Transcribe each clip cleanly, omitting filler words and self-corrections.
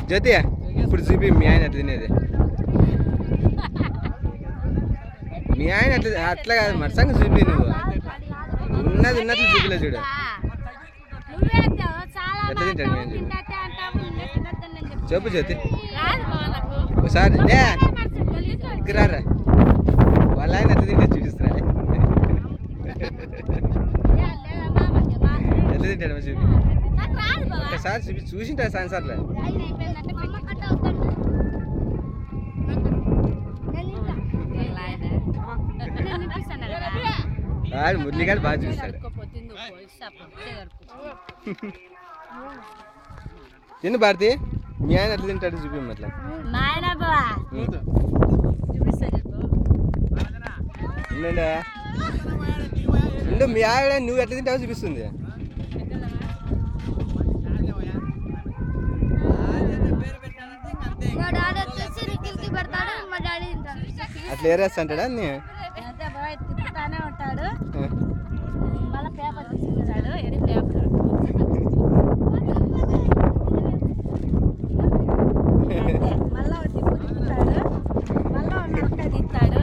జ్యోతి ఇప్పుడు చూపి మీ ఆయన ఎట్లా తినేది. మీ ఆయన అట్లా కాదు మరసంగా చూపి. నువ్వు ఉన్నది ఉన్నట్లు చూపిలే చూడు. ఎట్లా తింటాడు మీ ఆయన చెప్పు జ్యోతి ఒకసారి. రారా వాళ్ళ ఆయన ఎట్లా తింటాడు చూపిస్తారా. ఎట్లా తింటాడు చూపి ఒకసారి చూపి. చూసింటా సాన్సార్లే. వాడు మురళిగాడు బాగా చూస్తాడు. తిను భారతి మీ ఆయన ఎట్లా తింటాడు చూపి. అట్లా ఉండు మీ ఆవిడ నువ్వు ఎట్లా తింటావో చూపిస్తుంది. అట్లా ఏరేస్తా అంటాడా అన్నీ. తిప్పుతానే ఉంటాడు మళ్ళీ పేపర్ తీసుకుంటాడు. మళ్ళా తిప్పు తిప్పుతాడు మళ్ళా మిరపకాయ తిప్పుతాడు.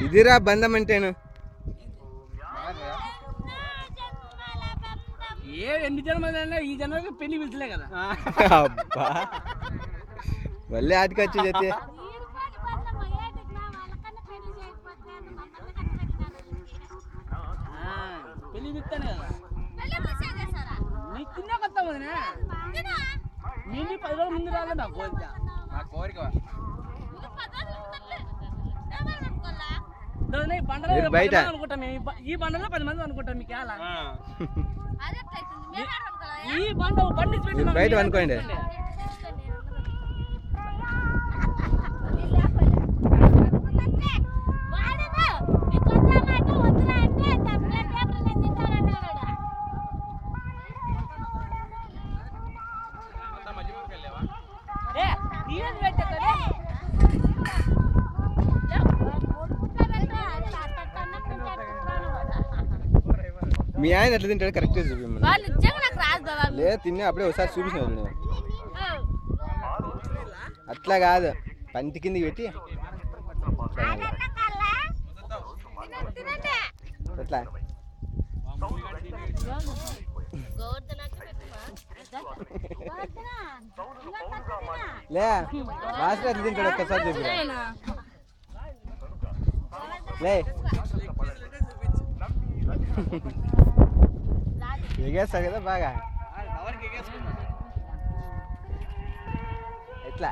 ఇదిరా బంధం అంటేను. ఎన్ని జన్మలైనా ఈ జన్మకి పెళ్లి పిలిచలే కదా. అబ్బా మళ్ళీ ఆటికి వచ్చి చెప్తే పెళ్లి పిలుస్తానే కదా. నీకు తిన్నా కొత్త వదినా నేను 10 రోజుల ముందు రాలే. నా కోరిక బయట అనుకుంటాం మేము. ఈ బండలో 10 మంది అనుకుంటాం. మీకు ఎలా ఈ బండ బయట అనుకోండి. మీ ఆయన ఎట్లా తింటాడు కరెక్ట్గా చూపిమ్మని. లేదు తిన్నా అప్పుడే ఒకసారి చూపించినావు నేను. అట్లా కాదు పంటి కిందికి పెట్టి ఎట్లా లే లాస్ట్ ఎట్లా తింటాడు ఒక్కసారి చూపి. లే ఎగేస్తా కదా బాగా ఎట్లా